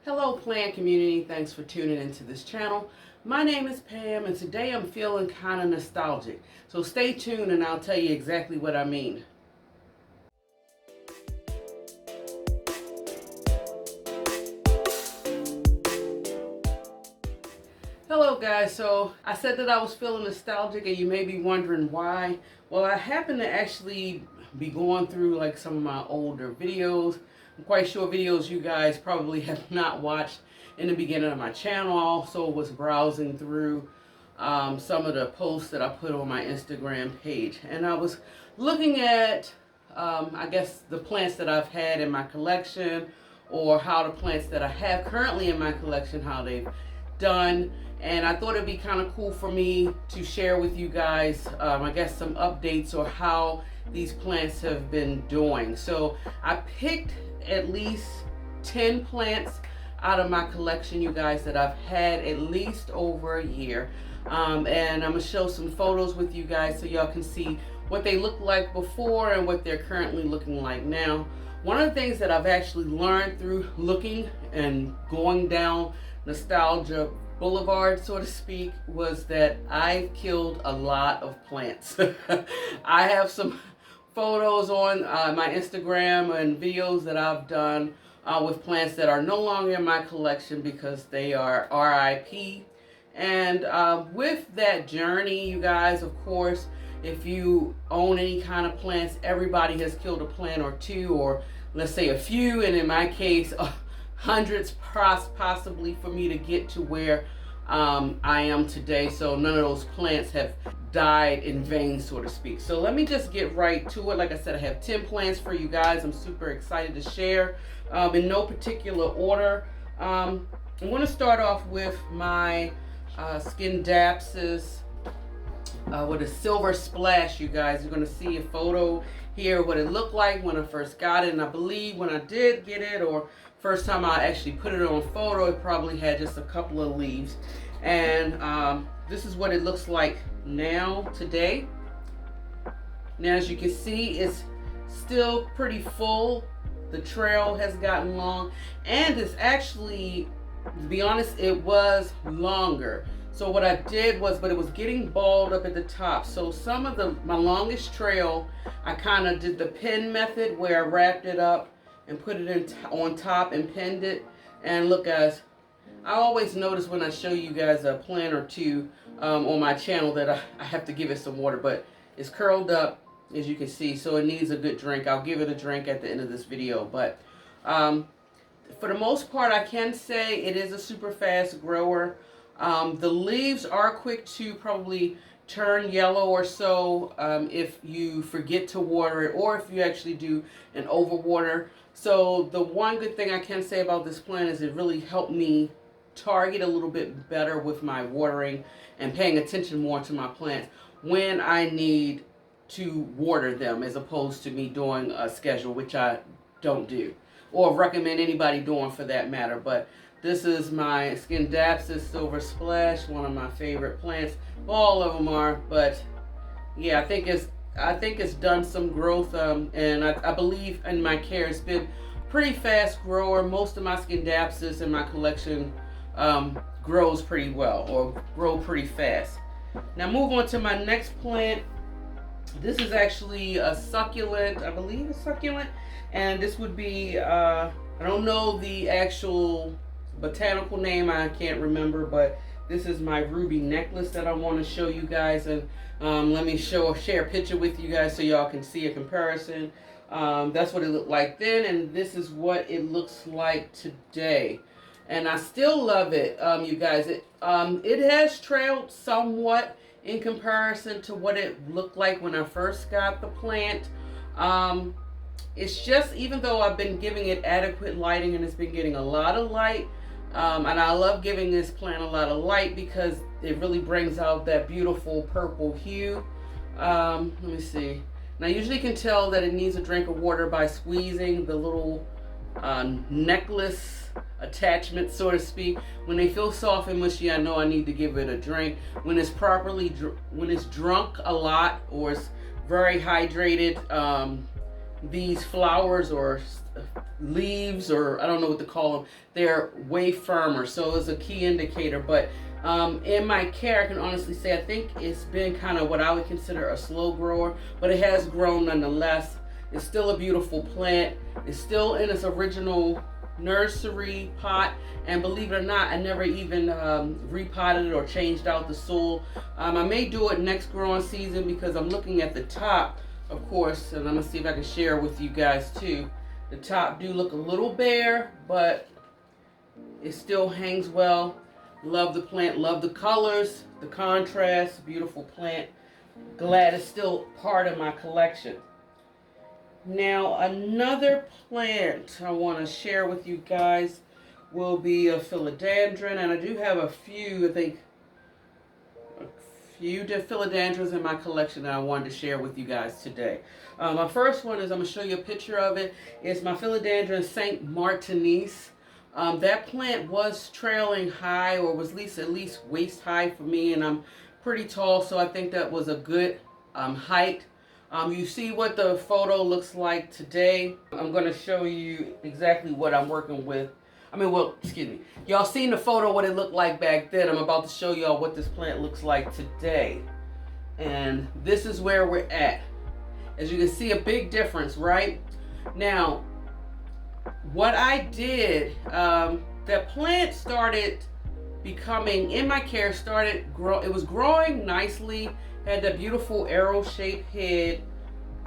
Hello plant community, thanks for tuning into this channel. My name is Pam and today I'm feeling kind of nostalgic. So stay tuned and I'll tell you exactly what I mean. Hello guys, so I said that I was feeling nostalgic and you may be wondering why. Well, I happen to actually be going through like some of my older videos. I'm quite sure videos you guys probably have not watched in the beginning of my channel. I also was browsing through some of the posts that I put on my Instagram page. And I was looking at, I guess, the plants that I've had in my collection, or how the plants that I have currently in my collection, how they've done. And I thought it'd be kind of cool for me to share with you guys, I guess, some updates or how these plants have been doing. So I picked at least 10 plants out of my collection, you guys, that I've had at least over a year. And I'm gonna show some photos with you guys so y'all can see what they looked like before and what they're currently looking like now. One of the things that I've actually learned through looking and going down nostalgia boulevard, so to speak, was that I've killed a lot of plants. I have some photos on my Instagram and videos that I've done with plants that are no longer in my collection because they are RIP. And with that journey, you guys, of course, if you own any kind of plants, everybody has killed a plant or two, or let's say a few, and in my case, hundreds possibly, for me to get to where I am today. So none of those plants have died in vain, so to speak. So let me just get right to it. Like I said, I have 10 plants for you guys. I'm super excited to share in no particular order. I'm going to start off with my Scindapsus with a silver splash. You guys are going to see a photo here what it looked like when I first got it. And I believe when I did get it, or first time I actually put it on photo, it probably had just a couple of leaves. And this is what it looks like now, today. Now, as you can see, it's still pretty full. The trail has gotten long, and it's actually, to be honest, it was longer. So what I did was, but it was getting balled up at the top. So some of my longest trail, I kind of did the pin method where I wrapped it up and put it on top and pinned it. And look, guys, I always notice when I show you guys a plant or two on my channel that I have to give it some water, but it's curled up, as you can see, so it needs a good drink. I'll give it a drink at the end of this video. But for the most part, I can say it is a super fast grower. The leaves are quick to probably turn yellow or so if you forget to water it, or if you actually do an overwater. So the one good thing I can say about this plant is it really helped me target a little bit better with my watering and paying attention more to my plants when I need to water them, as opposed to me doing a schedule, which I don't do or recommend anybody doing for that matter. But this is my Scindapsus Silver Splash, one of my favorite plants. All of them are, but yeah, I think it's done some growth, and I believe in my care it's been pretty fast grower. Most of my Scindapsus in my collection grows pretty well, or grow pretty fast. Now move on to my next plant. This is actually a succulent, I believe a succulent, and this would be, I don't know the actual botanical name, I can't remember, but this is my ruby necklace that I want to show you guys. And let me share a picture with you guys so y'all can see a comparison. That's what it looked like then, and this is what it looks like today. And I still love it, you guys. It has trailed somewhat in comparison to what it looked like when I first got the plant. It's just, even though I've been giving it adequate lighting and it's been getting a lot of light, and I love giving this plant a lot of light because it really brings out that beautiful purple hue. Let me see. Now, I usually can tell that it needs a drink of water by squeezing the little necklace attachment, so to speak. When they feel soft and mushy, I know I need to give it a drink. When it's when it's drunk a lot, or it's very hydrated, these flowers or leaves, or I don't know what to call them, they're way firmer. So it's a key indicator. But in my care, I can honestly say I think it's been kind of what I would consider a slow grower, but it has grown nonetheless. It's still a beautiful plant. It's still in its original nursery pot, and believe it or not, I never even repotted it or changed out the soil. I may do it next growing season because I'm looking at the top, of course, and I'm gonna see if I can share with you guys too. The top do look a little bare, but it still hangs well. Love the plant, love the colors, the contrast, beautiful plant. Glad it's still part of my collection. Now, another plant I want to share with you guys will be a philodendron, and I do have a few, I think, a few philodendrons in my collection that I wanted to share with you guys today. My first one is, I'm going to show you a picture of it. It's my Philodendron St. Martinis. That plant was trailing high, or was at least waist high for me, and I'm pretty tall, so I think that was a good height. You see what the photo looks like today. I'm going to show you exactly what I'm working with. Excuse me. Y'all seen the photo, what it looked like back then. I'm about to show y'all what this plant looks like today. And this is where we're at. As you can see, a big difference, right? Now, what I did, the plant started becoming, in my care, it was growing nicely. Had that beautiful arrow-shaped head,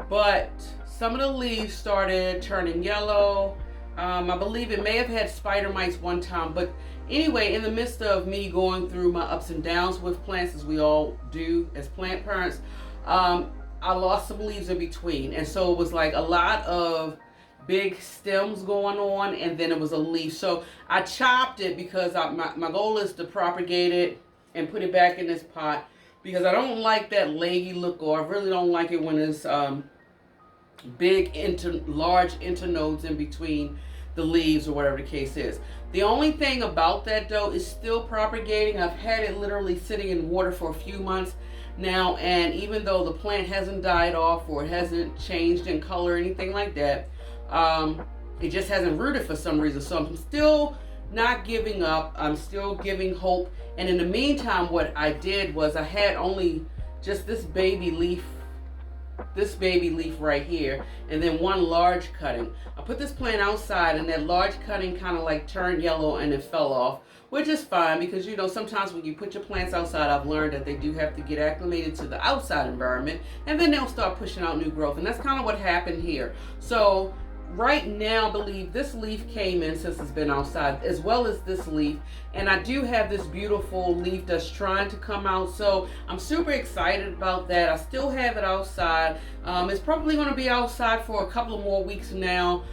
but some of the leaves started turning yellow. I believe it may have had spider mites one time, but anyway, in the midst of me going through my ups and downs with plants, as we all do as plant parents, I lost some leaves in between, and so it was like a lot of big stems going on, and then it was a leaf. So I chopped it because my goal is to propagate it and put it back in this pot, because I don't like that leggy look, or I really don't like it when it's large internodes in between the leaves, or whatever the case is. The only thing about that though is still propagating. I've had it literally sitting in water for a few months now, and even though the plant hasn't died off or it hasn't changed in color or anything like that, it just hasn't rooted for some reason. So I'm still not giving up. I'm still giving hope. And in the meantime, what I did was I had only just this baby leaf right here, and then one large cutting. I put this plant outside, and that large cutting kind of like turned yellow and it fell off, which is fine, because you know, sometimes when you put your plants outside, I've learned that they do have to get acclimated to the outside environment, and then they'll start pushing out new growth. And that's kind of what happened here. So right now, I believe this leaf came in since it's been outside, as well as this leaf. And I do have this beautiful leaf that's trying to come out. So I'm super excited about that. I still have it outside. It's probably going to be outside for a couple of more weeks now,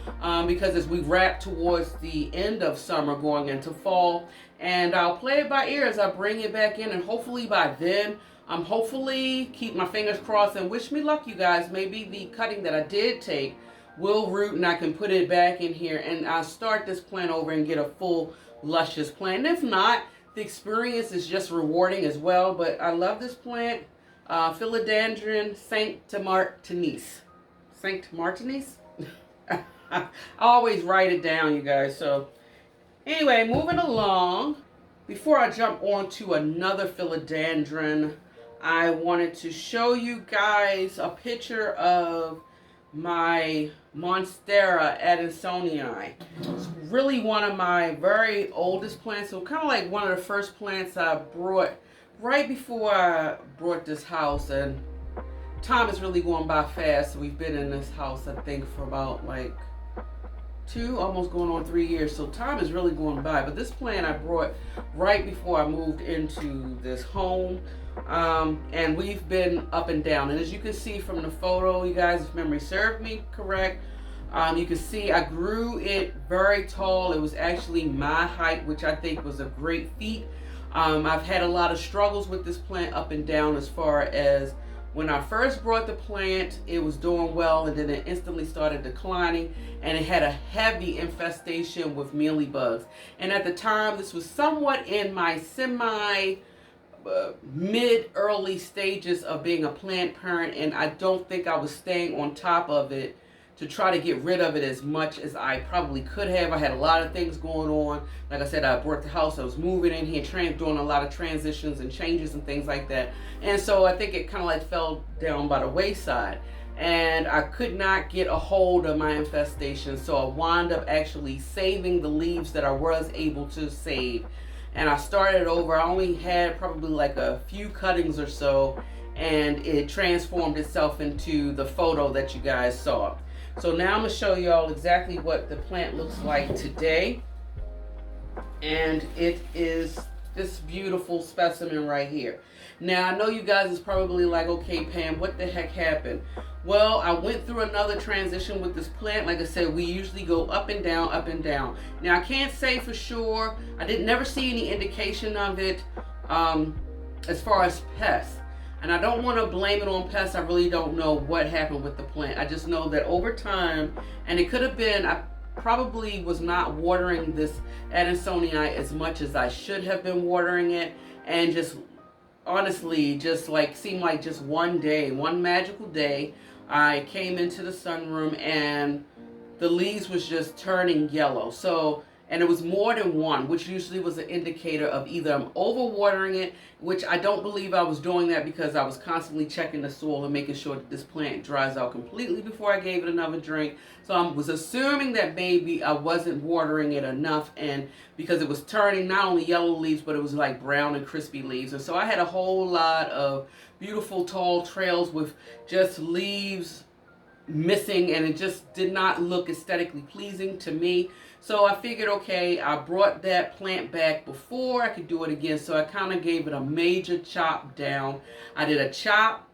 because as we wrap towards the end of summer going into fall. And I'll play it by ear as I bring it back in. And hopefully by then, hopefully, keep my fingers crossed and wish me luck, you guys. Maybe the cutting that I did take will root, and I can put it back in here, and I'll start this plant over and get a full luscious plant. And if not, the experience is just rewarding as well. But I love this plant, Philodendron St. Martinis. St. Martinis? I always write it down, you guys. So anyway, moving along. Before I jump on to another philodendron, I wanted to show you guys a picture of my Monstera Edisonia. It's really one of my very oldest plants, so kind of like one of the first plants I brought right before I brought this house. And time is really going by fast. We've been in this house, I think, for about like 2, almost going on 3 years, so time is really going by. But this plant I brought right before I moved into this home, and we've been up and down. And as you can see from the photo, you guys, if memory served me correct, you can see I grew it very tall. It was actually my height, which I think was a great feat. I've had a lot of struggles with this plant up and down, as far as when I first brought the plant, it was doing well, and then it instantly started declining, and it had a heavy infestation with mealybugs. And at the time, this was somewhat in my mid-early stages of being a plant parent, and I don't think I was staying on top of it to try to get rid of it as much as I probably could have. I had a lot of things going on. Like I said, I bought the house, I was moving in here, doing a lot of transitions and changes and things like that. And so I think it kind of like fell down by the wayside. And I could not get a hold of my infestation, so I wound up actually saving the leaves that I was able to save. And I started over. I only had probably like a few cuttings or so, and it transformed itself into the photo that you guys saw. So now I'm going to show y'all exactly what the plant looks like today. And it is this beautiful specimen right here. Now, I know you guys is probably like, okay, Pam, what the heck happened? Well, I went through another transition with this plant. Like I said, we usually go up and down, up and down. Now, I can't say for sure. I didn't never see any indication of it as far as pests. And I don't want to blame it on pests. I really don't know what happened with the plant. I just know that over time, and it could have been, I probably was not watering this Edisonii as much as I should have been watering it, and just honestly just like seemed like just one day, one magical day, I came into the sunroom and the leaves was just turning yellow. So, and it was more than one, which usually was an indicator of either I'm overwatering it, which I don't believe I was doing that, because I was constantly checking the soil and making sure that this plant dries out completely before I gave it another drink. So I was assuming that maybe I wasn't watering it enough, and because it was turning not only yellow leaves, but it was like brown and crispy leaves. And so I had a whole lot of beautiful tall trails with just leaves missing, and it just did not look aesthetically pleasing to me. So I figured, okay, I brought that plant back before I could do it again. So I kind of gave it a major chop down. I did a chop.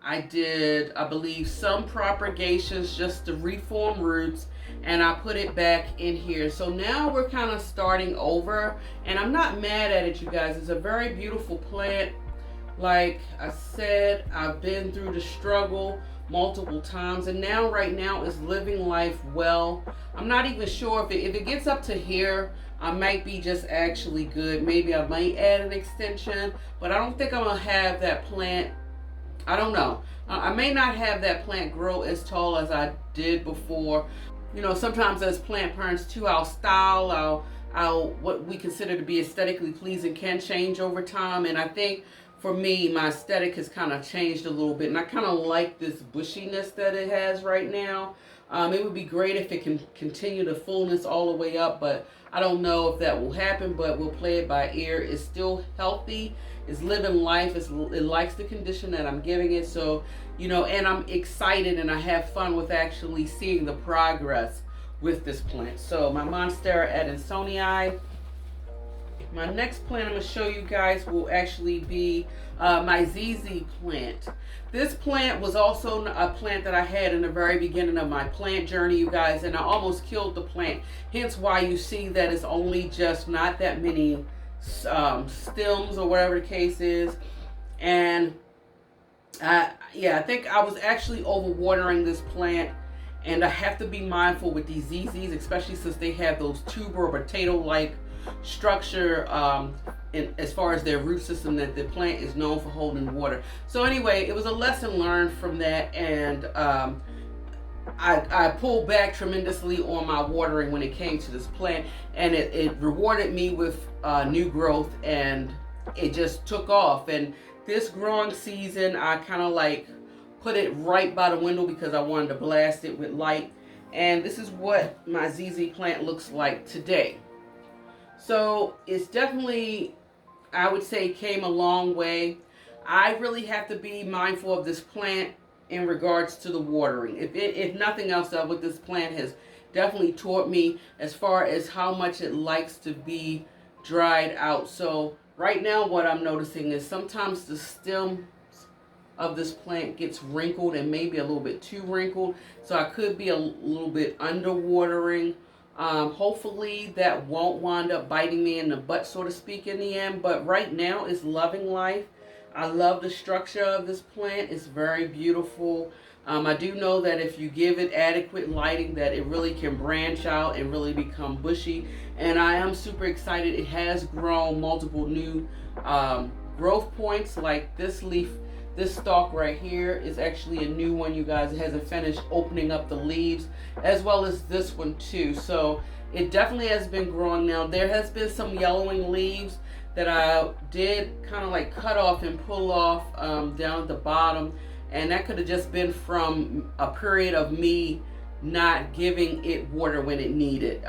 I did, I believe, some propagations just to reform roots, and I put it back in here. So now we're kind of starting over, and I'm not mad at it, you guys. It's a very beautiful plant. Like I said, I've been through the struggle multiple times, and now right now is living life well. I'm not even sure if it gets up to here, I might be just actually good. Maybe I might add an extension, but I don't think I'm gonna have that plant. I don't know. I may not have that plant grow as tall as I did before. You know, sometimes as plant parents too, our style, our what we consider to be aesthetically pleasing can change over time, and I think for me, my aesthetic has kind of changed a little bit, and I kind of like this bushiness that it has right now. It would be great if it can continue the fullness all the way up, but I don't know if that will happen, but we'll play it by ear. It's still healthy. It's living life. It likes the condition that I'm giving it. So, you know, and I'm excited and I have fun with actually seeing the progress with this plant. So my Monstera Edisonia. My next plant I'm going to show you guys will actually be my ZZ plant. This plant was also a plant that I had in the very beginning of my plant journey, you guys, and I almost killed the plant. Hence why you see that it's only just not that many stems or whatever the case is. And yeah, I think I was actually overwatering this plant, and I have to be mindful with these ZZs, especially since they have those tuber or potato-like structure as far as their root system, that the plant is known for holding water. So anyway, it was a lesson learned from that, and I pulled back tremendously on my watering when it came to this plant, and it rewarded me with new growth, and it just took off. And this growing season, I kind of like put it right by the window because I wanted to blast it with light. And this is what my ZZ plant looks like today. So it's definitely, I would say, came a long way. I really have to be mindful of this plant in regards to the watering. If nothing else, what this plant has definitely taught me as far as how much it likes to be dried out. So right now what I'm noticing is sometimes the stem of this plant gets wrinkled, and maybe a little bit too wrinkled. So I could be a little bit under watering. Hopefully that won't wind up biting me in the butt, so to speak, in the end. But right now it's loving life. I love the structure of this plant. It's very beautiful. I do know that if you give it adequate lighting, that it really can branch out and really become bushy. And I am super excited. It has grown multiple new growth points. Like this leaf This stalk right here is actually a new one, you guys. It hasn't finished opening up the leaves, as well as this one too. So it definitely has been growing now. There has been some yellowing leaves that I did kind of like cut off and pull off down at the bottom, and that could have just been from a period of me not giving it water when it needed,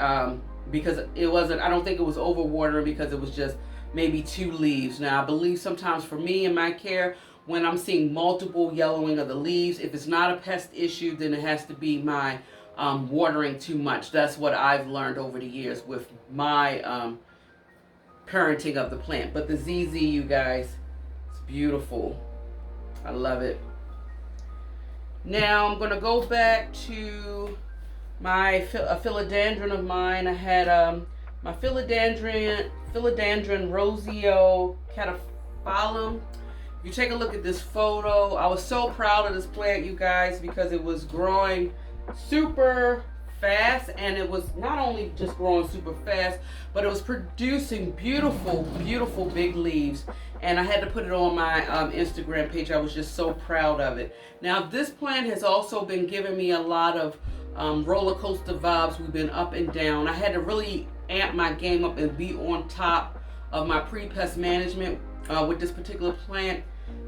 because it wasn't, I don't think it was overwatering, because it was just maybe 2 leaves. Now I believe sometimes for me in my care, when I'm seeing multiple yellowing of the leaves, if it's not a pest issue, then it has to be my watering too much. That's what I've learned over the years with my parenting of the plant. But the ZZ, you guys, it's beautiful. I love it. Now I'm gonna go back to a philodendron of mine. I had my Philodendron Rosio cataphyllum. If you take a look at this photo, I was so proud of this plant, you guys, because it was growing super fast, and it was not only just growing super fast, but it was producing beautiful, beautiful big leaves. And I had to put it on my Instagram page. I was just so proud of it. Now, this plant has also been giving me a lot of roller coaster vibes. We've been up and down. I had to really amp my game up and be on top of my pre-pest management with this particular plant.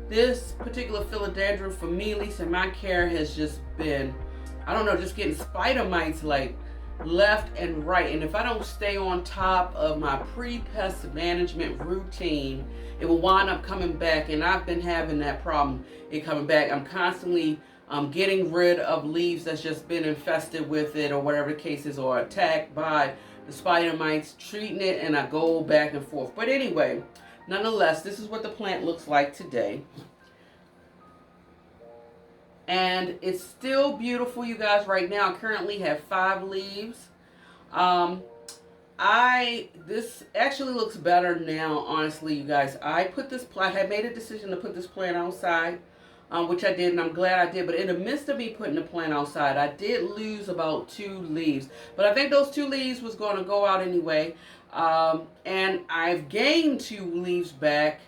This particular philodendron, for me at least in my care, has just been, I don't know, just getting spider mites like left and right. And if I don't stay on top of my pre-pest management routine, it will wind up coming back. And I've been having that problem, it coming back. I'm constantly getting rid of leaves that's just been infested with it, or whatever the case is, or attacked by the spider mites, treating it, and I go back and forth. But anyway, nonetheless, this is what the plant looks like today. And it's still beautiful, you guys. Right now, I currently have 5 leaves. This actually looks better now, honestly, you guys. I had made a decision to put this plant outside, which I did, and I'm glad I did. But in the midst of me putting the plant outside, I did lose about 2 leaves. But I think those 2 leaves was going to go out anyway. And I've gained 2 leaves back.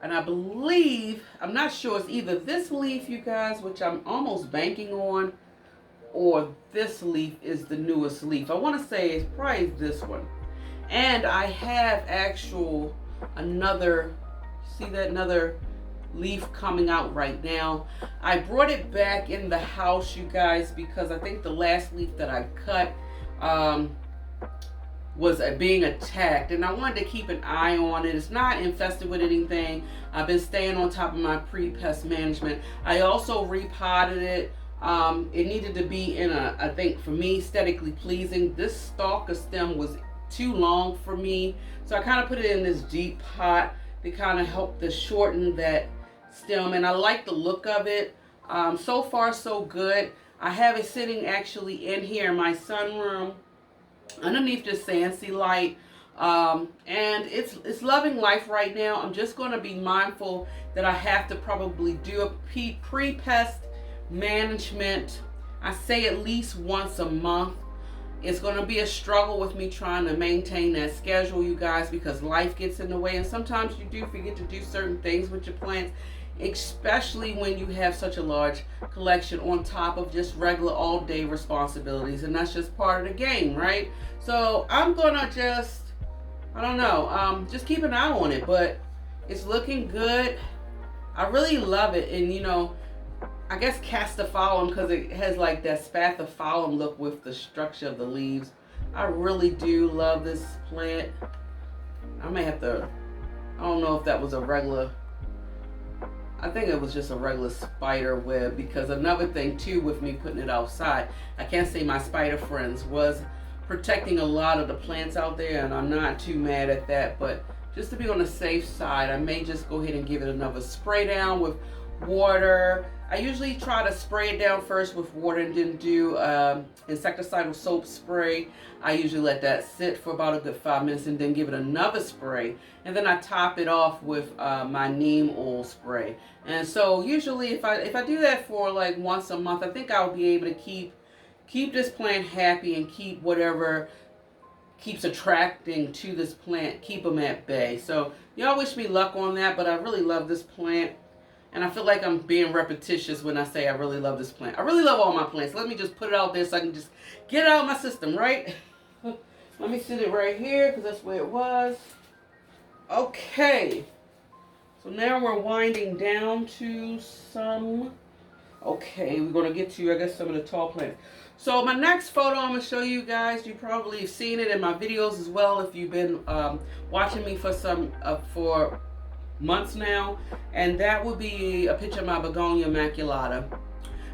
And I believe, I'm not sure, it's either this leaf, you guys, which I'm almost banking on, or this leaf is the newest leaf. I want to say it's probably this one. And I have another leaf coming out right now. I brought it back in the house, you guys, because I think the last leaf that I cut was being attacked, and I wanted to keep an eye on it. It's not infested with anything. I've been staying on top of my pre-pest management. I also repotted it. It needed to be in I think for me, aesthetically pleasing. This stalk of stem was too long for me, so I kind of put it in this deep pot to kind of help to shorten that stem, and I like the look of it. So far so good. I have it sitting actually in here in my sunroom underneath this Sancy light, and it's loving life right now. I'm just going to be mindful that I have to probably do a pre-pest management, I say at least once a month. It's going to be a struggle with me trying to maintain that schedule, you guys, because life gets in the way, and sometimes you do forget to do certain things with your plants, especially when you have such a large collection on top of just regular all-day responsibilities, and that's just part of the game, right? So I'm gonna just, I don't know, just keep an eye on it, but it's looking good. I really love it, and you know, I guess castophylum, because it has like that spathiphyllum look with the structure of the leaves. I really do love this plant. I may have to, I don't know if that was a regular, I think it was just a regular spider web, because another thing too with me putting it outside, I can't say my spider friends was protecting a lot of the plants out there, and I'm not too mad at that, but just to be on the safe side, I may just go ahead and give it another spray down with water. I usually try to spray it down first with water and then do insecticidal soap spray. I usually let that sit for about a good 5 minutes and then give it another spray, and then I top it off with my neem oil spray. And so usually if I do that for like once a month, I think I'll be able to keep this plant happy and keep whatever keeps attracting to this plant, keep them at bay. So y'all wish me luck on that, but I really love this plant. And I feel like I'm being repetitious when I say I really love this plant. I really love all my plants. Let me just put it out there so I can just get it out of my system, right? Let me sit it right here because that's where it was. Okay. So now we're winding down to some... Okay, we're going to get to, I guess, some of the tall plants. So my next photo I'm going to show you guys, you probably have seen it in my videos as well if you've been watching me for for months now. And that would be a picture of my Begonia maculata.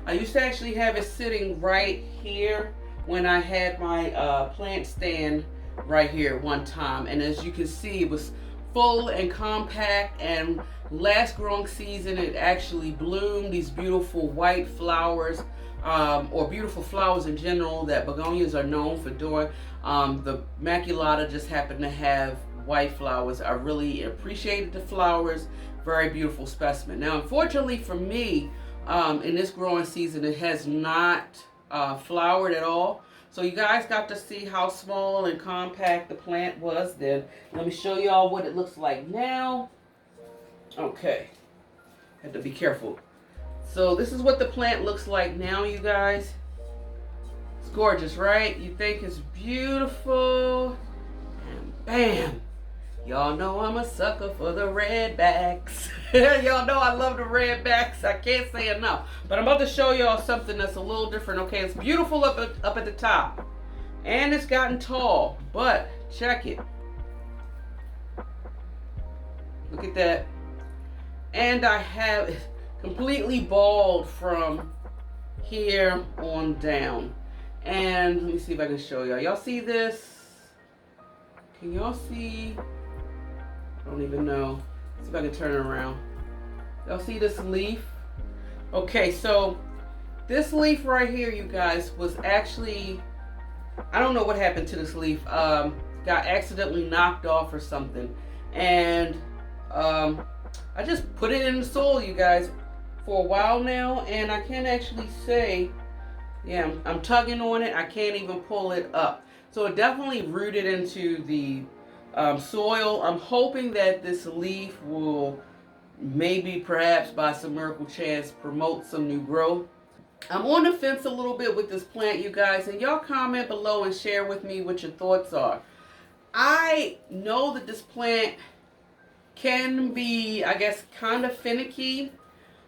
I used to actually have it sitting right here when I had my plant stand right here at one time. And as you can see, it was full and compact, and last growing season it actually bloomed these beautiful white flowers, or beautiful flowers in general that begonias are known for doing. The maculata just happened to have white flowers. I really appreciated the flowers. Very beautiful specimen. Now unfortunately for me, in this growing season it has not flowered at all. So you guys got to see how small and compact the plant was then. Let me show y'all what it looks like now. Okay, had to be careful. So this is what the plant looks like now, you guys. It's gorgeous, right? You think it's beautiful, and bam! Y'all know I'm a sucker for the redbacks. Y'all know I love the redbacks. I can't say enough. But I'm about to show y'all something that's a little different. Okay, it's beautiful up at the top. And it's gotten tall. But check it. Look at that. And I have it completely bald from here on down. And let me see if I can show y'all. Y'all see this? Can y'all see? I don't even know. Let's see if I can turn it around. Y'all see this leaf? Okay, so this leaf right here, you guys, was actually, I don't know what happened to this leaf. Got accidentally knocked off or something. And I just put it in the soil, you guys, for a while now. And I can't actually say, yeah, I'm tugging on it. I can't even pull it up. So it definitely rooted into the soil. I'm hoping that this leaf will maybe perhaps by some miracle chance promote some new growth. I'm on the fence a little bit with this plant, you guys, and y'all comment below and share with me what your thoughts are. I know that this plant can be, I guess, kind of finicky.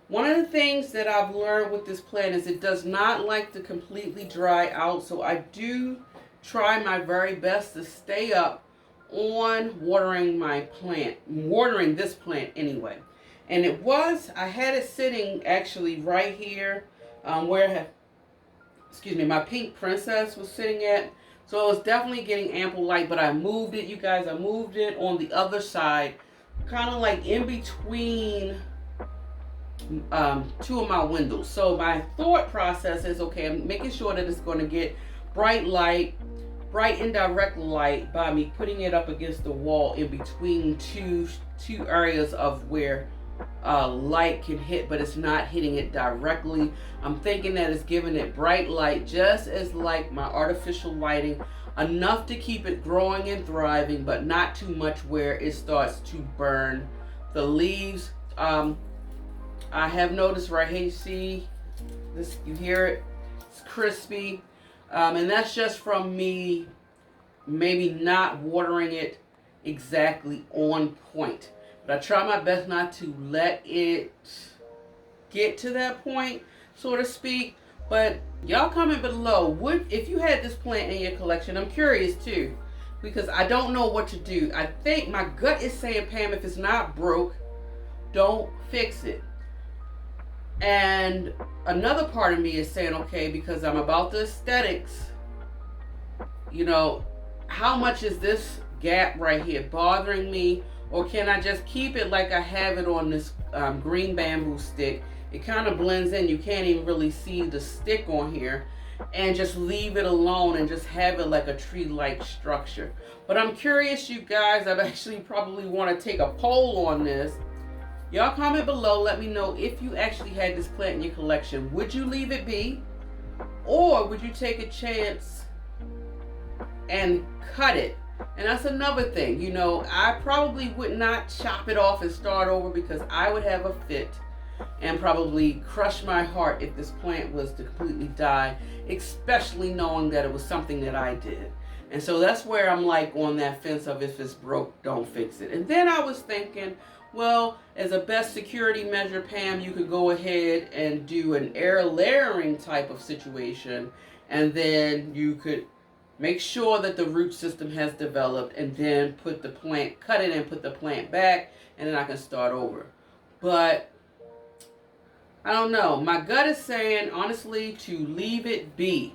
One of the things that I've learned with this plant is it does not like to completely dry out, so I do try my very best to stay up on watering my plant, watering this plant anyway. And I had it sitting actually right here where my pink princess was sitting at. So it was definitely getting ample light, but I moved it, you guys. I moved it on the other side, kind of like in between two of my windows. So my thought process is, okay, I'm making sure that it's going to get bright light, bright indirect light by me putting it up against the wall in between two areas of where light can hit, but it's not hitting it directly. I'm thinking that it's giving it bright light, just as like my artificial lighting, enough to keep it growing and thriving, but not too much where it starts to burn the leaves. I have noticed right here, you see this, you hear it, it's crispy. And that's just from me maybe not watering it exactly on point. But I try my best not to let it get to that point, so to speak. But y'all comment below, if you had this plant in your collection, I'm curious too, because I don't know what to do. I think my gut is saying, Pam, if it's not broke, don't fix it. And another part of me is saying, okay, because I'm about the aesthetics, you know, how much is this gap right here bothering me? Or can I just keep it like I have it on this green bamboo stick? It kind of blends in. You can't even really see the stick on here. And just leave it alone and just have it like a tree-like structure. But I'm curious, you guys. I actually probably want to take a poll on this. Y'all comment below. Let me know if you actually had this plant in your collection. Would you leave it be? Or would you take a chance and cut it? And that's another thing. You know, I probably would not chop it off and start over because I would have a fit. and probably crush my heart if this plant was to completely die, especially knowing that it was something that I did. And so that's where I'm like on that fence of if it's broke, don't fix it. And then I was thinking, well, as a best security measure, Pam, you could go ahead and do an air layering type of situation, and then you could make sure that the root system has developed, and then put the plant, cut it and put the plant back, and then I can start over. But I don't know. My gut is saying, honestly, to leave it be.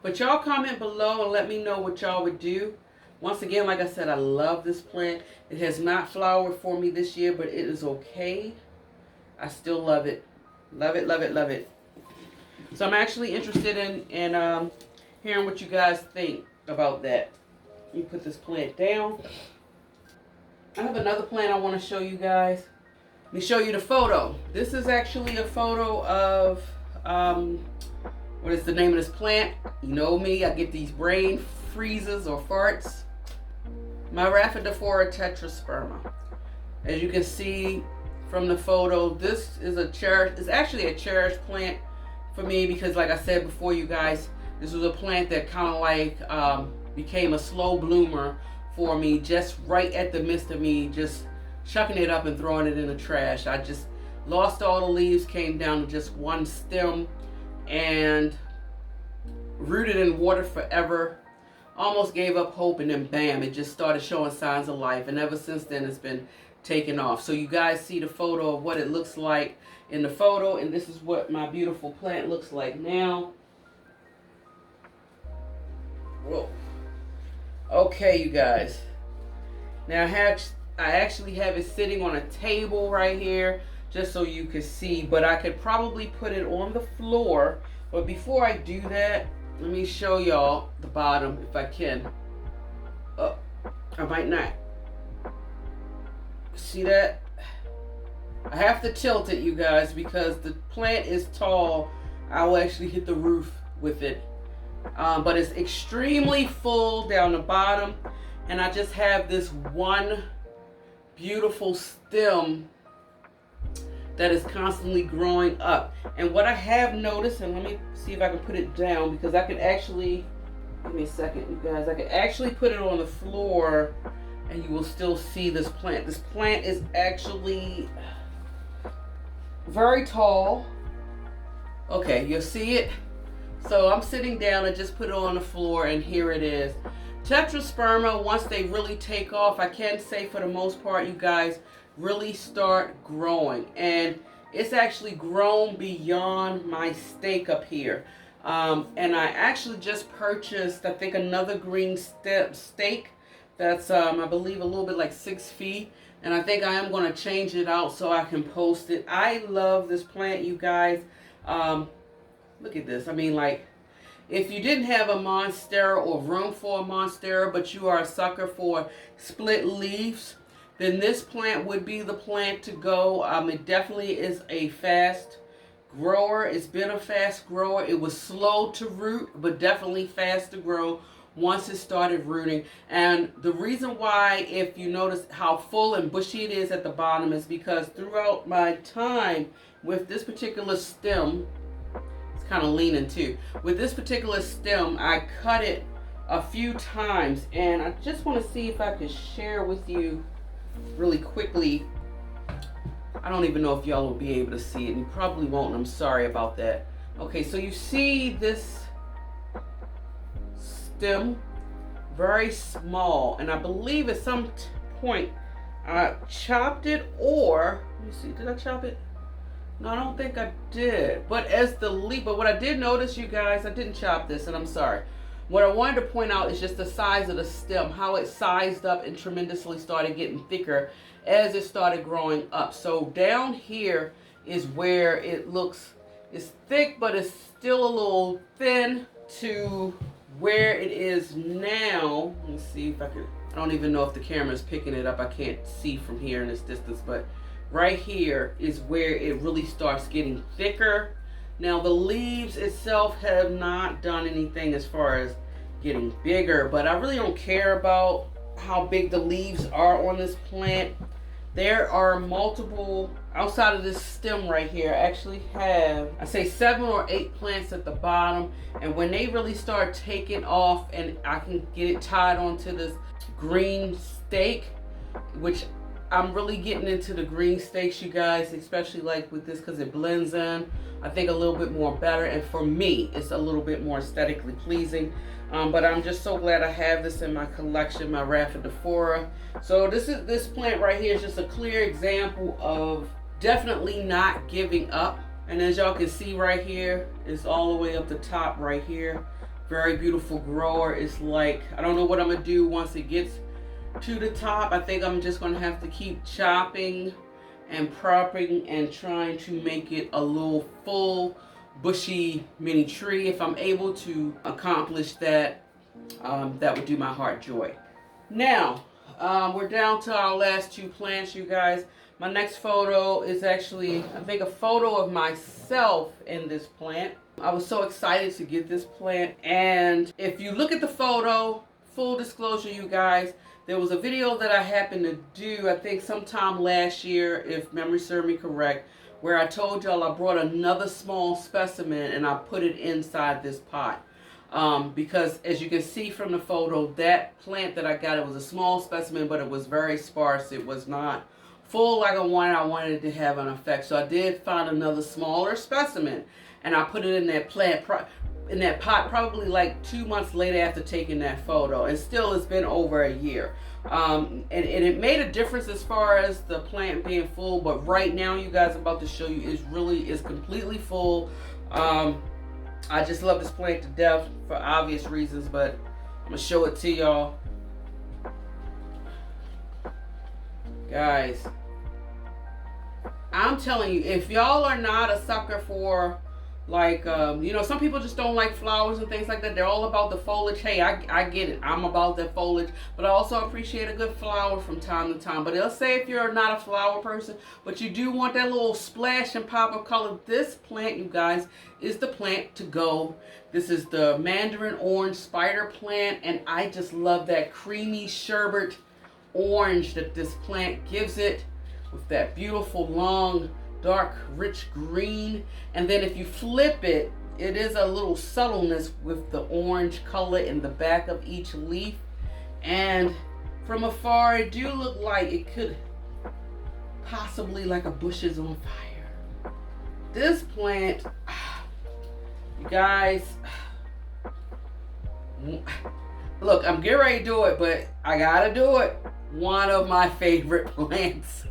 But y'all comment below and let me know what y'all would do. Once again, like I said, I love this plant. It has not flowered for me this year, but it is okay. I still love it. Love it, love it, love it. So I'm actually interested in hearing what you guys think about that. Let me put this plant down. I have another plant I want to show you guys. Let me show you the photo. This is actually a photo of, what is the name of this plant? You know me, I get these brain freezes or farts. My Rapidophora tetrasperma. As you can see from the photo, this is it's actually a cherished plant for me because, like I said before, you guys, this was a plant that kind of like became a slow bloomer for me, just right at the midst of me just chucking it up and throwing it in the trash. I just lost all the leaves, came down to just one stem, and rooted in water forever. Almost gave up hope, and then bam, it just started showing signs of life, and ever since then it's been taking off. So you guys see the photo of what it looks like in the photo, and this is what my beautiful plant looks like now. Whoa. Okay, you guys. Now I actually have it sitting on a table right here, just so you can see, but I could probably put it on the floor. But before I do that, let me show y'all the bottom if I can. Oh, I might not. See that? I have to tilt it, you guys, because the plant is tall. I will actually hit the roof with it. But it's extremely full down the bottom, and I just have this one beautiful stem that is constantly growing up. And what I have noticed, and let me see if I can put it down, because I could actually, give me a second, you guys, I could actually put it on the floor and you will still see this plant. This plant is actually very tall. Okay, you'll see it. So I'm sitting down and just put it on the floor, and here it is. Tetrasperma, once they really take off, I can say for the most part, you guys, really start growing. And it's actually grown beyond my stake up here. And I actually just purchased, I think, another green stake that's, I believe, a little bit like 6 feet. And I think I am going to change it out so I can post it. I love this plant, you guys. Look at this. I mean, like, if you didn't have a Monstera or room for a Monstera, but you are a sucker for split leaves, then this plant would be the plant to go. It definitely is a fast grower. It's been a fast grower. It was slow to root, but definitely fast to grow once it started rooting. And the reason why, if you notice how full and bushy it is at the bottom, is because throughout my time with this particular stem, kind of leaning too. With this particular stem, I cut it a few times, and I just want to see if I could share with you really quickly. I don't even know if y'all will be able to see it, and you probably won't, and I'm sorry about that. Okay, so you see this stem, very small, and I believe at some point I chopped it, or let me see, did I chop it? No, I don't think I did. But as the leaf, but what I did notice, you guys, I didn't chop this, and I'm sorry. What I wanted to point out is just the size of the stem, how it sized up and tremendously started getting thicker as it started growing up. So down here is where it looks, it's thick, but it's still a little thin to where it is now. Let me see if I can, I don't even know if the camera is picking it up. I can't see from here in this distance, but right here is where it really starts getting thicker. Now the leaves itself have not done anything as far as getting bigger, but I really don't care about how big the leaves are on this plant. There are multiple, outside of this stem right here, I actually have, I say 7 or 8 plants at the bottom. And when they really start taking off and I can get it tied onto this green stake, which I'm really getting into the green stakes, you guys, especially like with this because it blends in, I think a little bit more better. And for me, it's a little bit more aesthetically pleasing. But I'm just so glad I have this in my collection, my Rapidophora. So this plant right here is just a clear example of definitely not giving up. And as y'all can see right here, it's all the way up the top right here. Very beautiful grower. It's like, I don't know what I'm gonna do once it gets to the top. I think I'm just gonna have to keep chopping and propping and trying to make it a little full bushy mini tree. If I'm able to accomplish that, that would do my heart joy. Now we're down to our last 2 plants, you guys. My next photo is actually, I think, a photo of myself in this plant. I was so excited to get this plant, and if you look at the photo, full disclosure, you guys, there was a video that I happened to do, I think sometime last year, if memory serves me correct, where I told y'all I brought another small specimen and I put it inside this pot. Because as you can see from the photo, that plant that I got, it was a small specimen, but it was very sparse. It was not full like I wanted. I wanted it to have an effect. So I did find another smaller specimen and I put it in that plant, in that pot, probably like 2 months later after taking that photo. And still it's been over a year. And it made a difference as far as the plant being full, but right now, you guys, I'm about to show you, is completely full. I just love this plant to death for obvious reasons, but I'm gonna show it to y'all. Guys, I'm telling you, if y'all are not a sucker for, like, you know, some people just don't like flowers and things like that. They're all about the foliage. Hey, I get it. I'm about that foliage. But I also appreciate a good flower from time to time. But let's say if you're not a flower person, but you do want that little splash and pop of color, this plant, you guys, is the plant to go. This is the Mandarin orange spider plant. And I just love that creamy sherbet orange that this plant gives it, with that beautiful long dark rich green. And then if you flip it, it is a little subtleness with the orange color in the back of each leaf, and from afar it do look like it could possibly like a bush is on fire. This plant, you guys, look, I'm getting ready to do it, but I gotta do it. One of my favorite plants,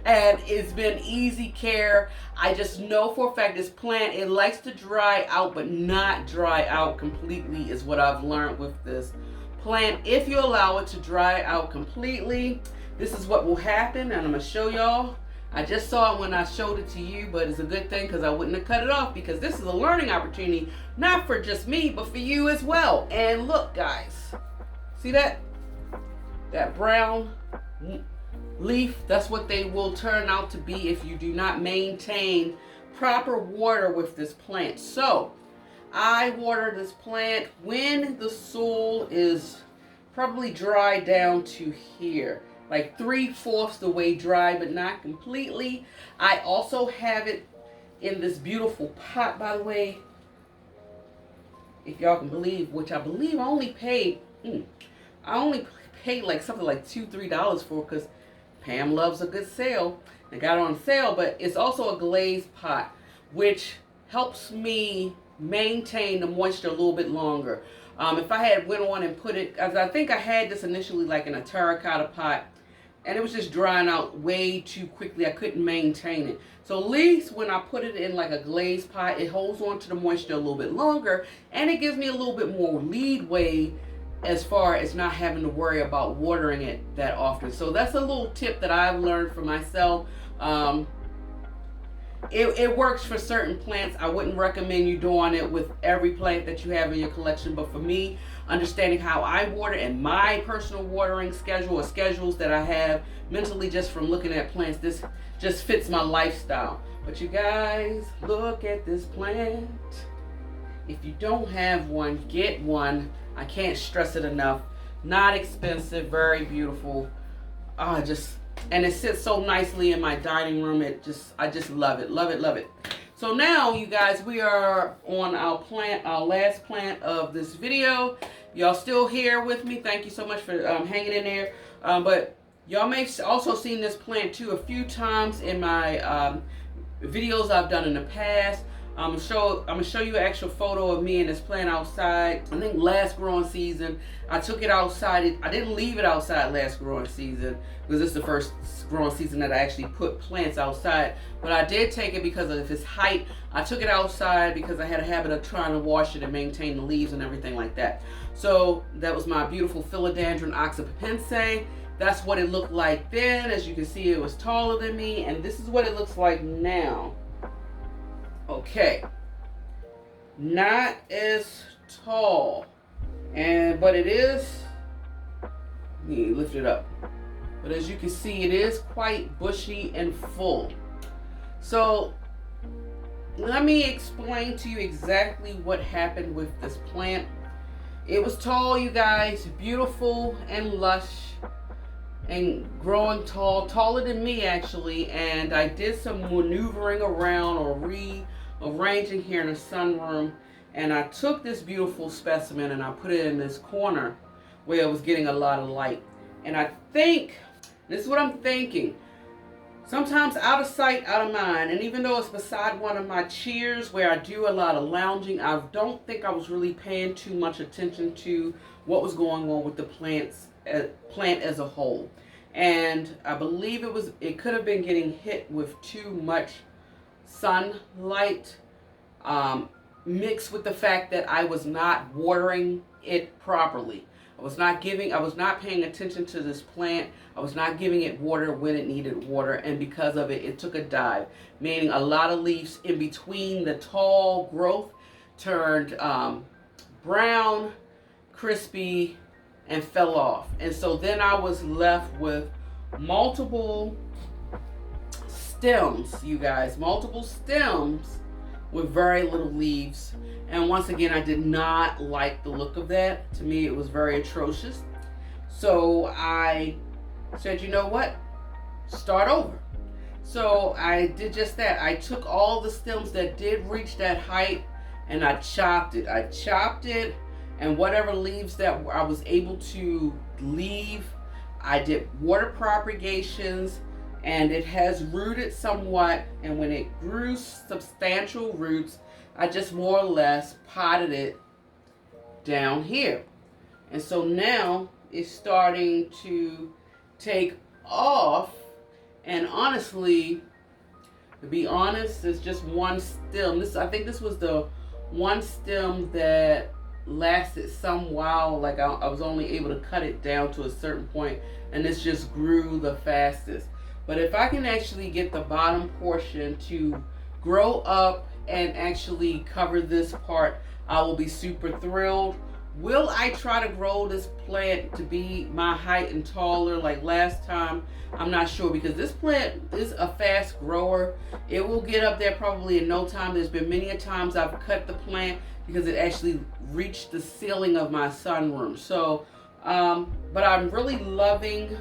and it's been easy care. I just know for a fact this plant, it likes to dry out, but not dry out completely, is what I've learned with this plant. If you allow it to dry out completely, this is what will happen, and I'm gonna show y'all. I just saw it when I showed it to you, but it's a good thing because I wouldn't have cut it off, because this is a learning opportunity, not for just me, but for you as well. And look, guys, see that? That brown leaf, that's what they will turn out to be if you do not maintain proper water with this plant. So I water this plant when the soil is probably dry down to here, like 3/4 the way dry, but not completely. I also have it in this beautiful pot, by the way, if y'all can believe, which I believe I only paid like something like $2-3 for, because Pam loves a good sale. I got it on sale, but it's also a glazed pot, which helps me maintain the moisture a little bit longer. If I had went on and put it, as I think I had this initially like in a terracotta pot, and it was just drying out way too quickly. I couldn't maintain it. So at least when I put it in like a glazed pot, it holds on to the moisture a little bit longer, and it gives me a little bit more leadway as far as not having to worry about watering it that often. So that's a little tip that I've learned for myself. It works for certain plants. I wouldn't recommend you doing it with every plant that you have in your collection, but for me, understanding how I water and my personal watering schedule, or schedules that I have mentally just from looking at plants, this just fits my lifestyle. But you guys, look at this plant. If you don't have one, get one. I can't stress it enough. Not expensive, very beautiful. Just and it sits so nicely in my dining room. I just love it, love it, love it. So now, you guys, we are on our last plant of this video. Y'all still here with me? Thank you so much for hanging in there. But y'all may also seen this plant too a few times in my videos I've done in the past. I'm gonna show you an actual photo of me and this plant outside. I think last growing season, I took it outside. I didn't leave it outside last growing season because this is the first growing season that I actually put plants outside. But I did take it because of its height. I took it outside because I had a habit of trying to wash it and maintain the leaves and everything like that. So that was my beautiful Philodendronoxapi. That's what it looked like then. As you can see, it was taller than me, and this is what it looks like now. Okay, not as tall, but it is, let me lift it up, but as you can see, it is quite bushy and full. So let me explain to you exactly what happened with this plant. It was tall, you guys, beautiful and lush and growing tall, taller than me actually, and I did some maneuvering around or rearranging here in the sunroom, and I took this beautiful specimen and I put it in this corner where it was getting a lot of light. And I think, this is what I'm thinking, sometimes out of sight, out of mind, and even though it's beside one of my chairs where I do a lot of lounging, I don't think I was really paying too much attention to what was going on with the plant as a whole. And I believe it could have been getting hit with too much sunlight, mixed with the fact that I was not watering it properly. I was not paying attention to this plant. I was not giving it water when it needed water, and because of it, it took a dive, meaning a lot of leaves in between the tall growth turned brown, crispy, and fell off. And so then I was left with multiple stems, you guys, multiple stems with very little leaves. And once again, I did not like the look of that. To me, it was very atrocious. So I said, you know what? Start over. So I did just that. I took all the stems that did reach that height and I chopped it. And whatever leaves that I was able to leave, I did water propagations, and it has rooted somewhat. And when it grew substantial roots, I just more or less potted it down here. And so now it's starting to take off. And honestly, to be honest, it's just one stem. I think this was the one stem that lasted some while. Like I was only able to cut it down to a certain point, and this just grew the fastest. But if I can actually get the bottom portion to grow up and actually cover this part, I will be super thrilled. Will I try to grow this plant to be my height and taller like last time? I'm not sure, because this plant is a fast grower. It will get up there probably in no time. There's been many a times I've cut the plant because it actually reached the ceiling of my sunroom. So, but I'm really loving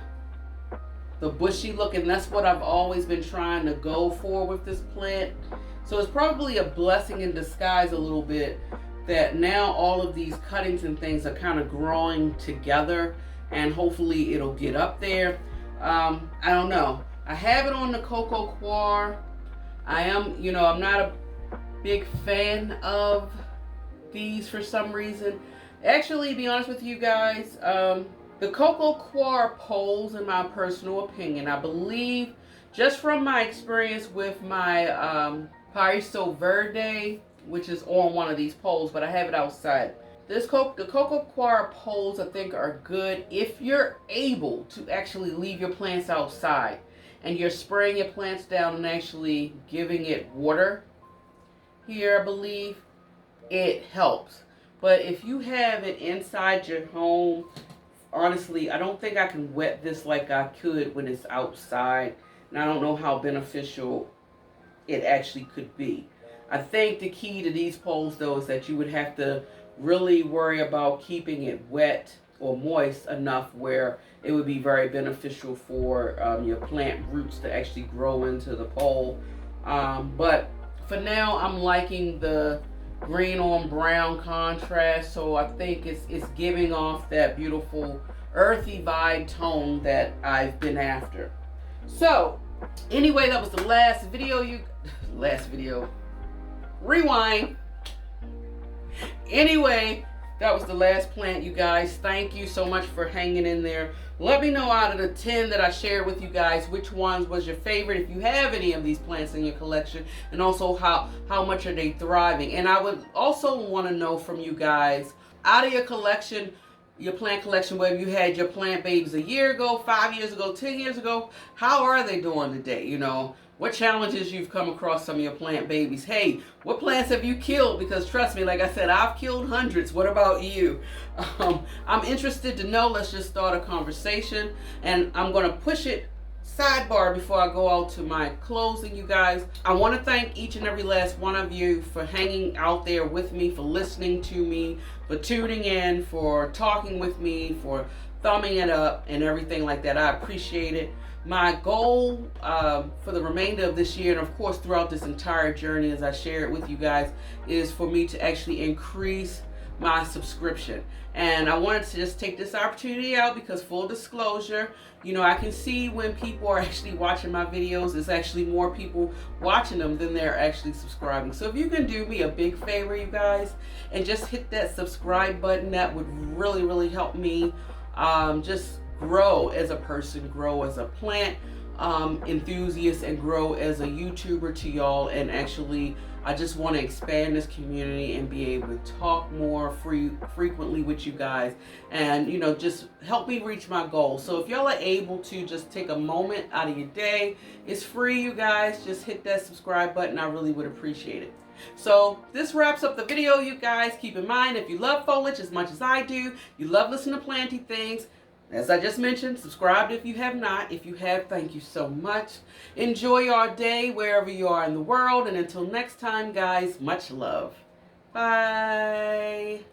the bushy look, and that's what I've always been trying to go for with this plant. So it's probably a blessing in disguise a little bit that now all of these cuttings and things are kind of growing together, and hopefully it'll get up there. I don't know. I have it on the Coco Coir. I'm not a big fan of these for some reason. Actually, to be honest with you guys, the Coco Coir poles, in my personal opinion, I believe, just from my experience with my Pariso Verde, which is on one of these poles, but I have it outside. The Coco Coir poles, I think, are good if you're able to actually leave your plants outside and you're spraying your plants down and actually giving it water. Here, I believe it helps. But if you have it inside your home, honestly, I don't think I can wet this like I could when it's outside, and I don't know how beneficial it actually could be. I think the key to these poles, though, is that you would have to really worry about keeping it wet or moist enough where it would be very beneficial for your plant roots to actually grow into the pole. But for now, I'm liking the green on brown contrast, so I think it's giving off that beautiful earthy vibe tone that I've been after. So anyway, that was the last video. Last video, rewind. Anyway, that was the last plant, you guys. Thank you so much for hanging in there. Let me know out of the 10 that I shared with you guys, which ones was your favorite, if you have any of these plants in your collection, and also how much are they thriving. And I would also want to know from you guys, out of your collection, your plant collection, whether you had your plant babies a year ago, 5 years ago, 10 years ago, how are they doing today? You know, what challenges you've come across some of your plant babies. Hey, what plants have you killed? Because trust me, like I said, I've killed hundreds. What about you? I'm interested to know. Let's just start a conversation. And I'm going to push it sidebar before I go out to my closing, you guys. I want to thank each and every last one of you for hanging out there with me, for listening to me, for tuning in, for talking with me, for thumbing it up and everything like that. I appreciate it. My goal for the remainder of this year, and of course throughout this entire journey as I share it with you guys, is for me to actually increase my subscription. And I wanted to just take this opportunity out because, full disclosure, you know, I can see when people are actually watching my videos, there's actually more people watching them than they're actually subscribing. So if you can do me a big favor, you guys, and just hit that subscribe button, that would really, really help me just grow as a person, grow as a plant enthusiast, and grow as a YouTuber to y'all. And actually, I just want to expand this community and be able to talk more frequently with you guys, and you know, just help me reach my goal. So if y'all are able to just take a moment out of your day, it's free, you guys, just hit that subscribe button. I really would appreciate it. So this wraps up the video, you guys. Keep in mind, if you love foliage as much as I do, you love listening to planty things, as I just mentioned, subscribe if you have not. If you have, thank you so much. Enjoy your day wherever you are in the world. And until next time, guys, much love. Bye.